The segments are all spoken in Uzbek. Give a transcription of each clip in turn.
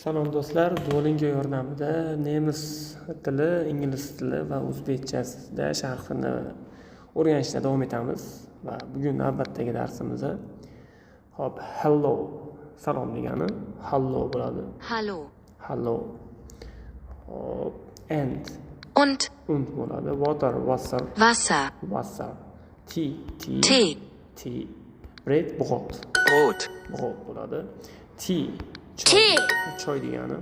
Salom do'stlar, Duolingo yordamida nemis tili, ingliz tili va o'zbekchasida sharhini o'rganishda davom etamiz va bugun navbatdagi darsimizda hello salom degani hello bo'ladi. Hallo. Hello. And und bo'ladi. Water, Wasser. Wasser. Wasser. Tea. Tee. Bread, Brot. Brot. Brot bo'ladi. Tea. Choy degani.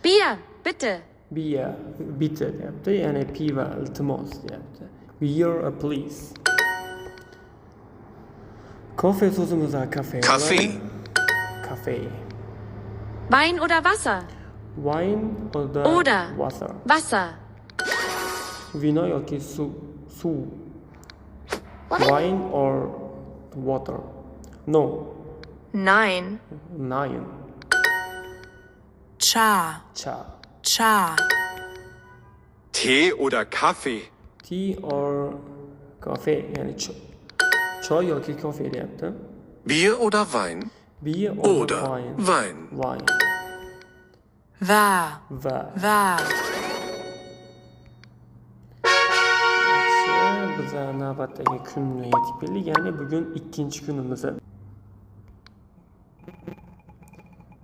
Bier, bitte. Bier, bitte deyapti, ya'ni piva, iltimos deyapti. Beer, please. Kafe so'zimizda kafe. Kafe. Wein oder Wasser? Wine Oder Wasser. Wasser. Vino yoki suv. Wine or water. No. Nein. Nine. Cha. Tee oder Kaffee? Tea or coffee, ya'ni choy yoki kafe deyapti. Bier oder Wein? Bier Oder Wein. Wine. Va. Biz navbatdagi kunga yetib keldik, ya'ni bugun ikkinchi kunimiz.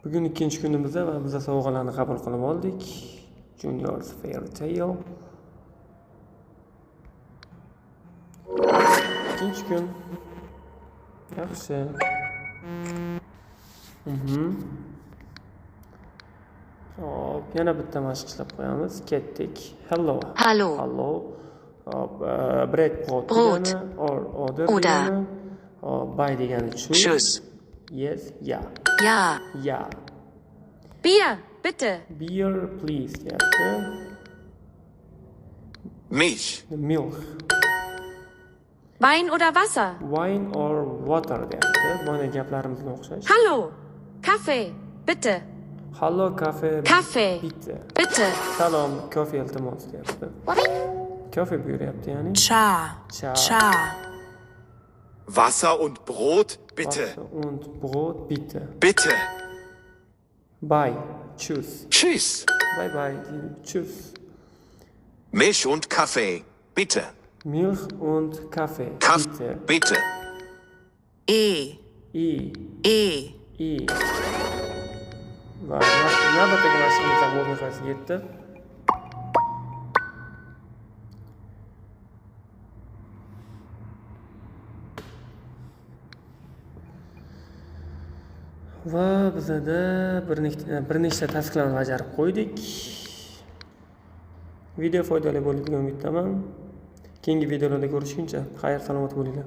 Bugun ikkinchi kunimizda va biz sovg'alarni qabul qilib oldik. Junior's Fairy Tale. Ikkinchi kun. Yaxshi. Hop, yana bitta mashq ishlab qo'yamiz. Ketdik. Hello. Bread, brot degani, oder degani, bye degani Tschüss. Yes, ja. Bier, bitte. Beer, please deyapti. Milch. Milk. Wein oder Wasser? Wine or water deyapti. Mana gaplarimizga o'xshash. Hallo. Kaffee, bitte. Hallo, kafe. Kaffee. Bitte. Salom, kafe iltimos deyapti. Kafe buyuryapti, ya'ni. Cha. Wasser und Brot, bitte. Wasser und Brot, bitte. Bitte. Bye. Tschüss. Tschüss. Bye. Tschüss. Milch und Kaffee, bitte. Milch und Kaffee. Kaffee, bitte. E. Va navbatdagi mashqimiz ham o'z nihoyasiga yetdi. Va bizda bir nechta tasqlarni bajarib qo'ydik. Video foydali bo'ladigan umiddaman. Keyingi videolarda ko'rishguncha xayr salomat bo'linglar.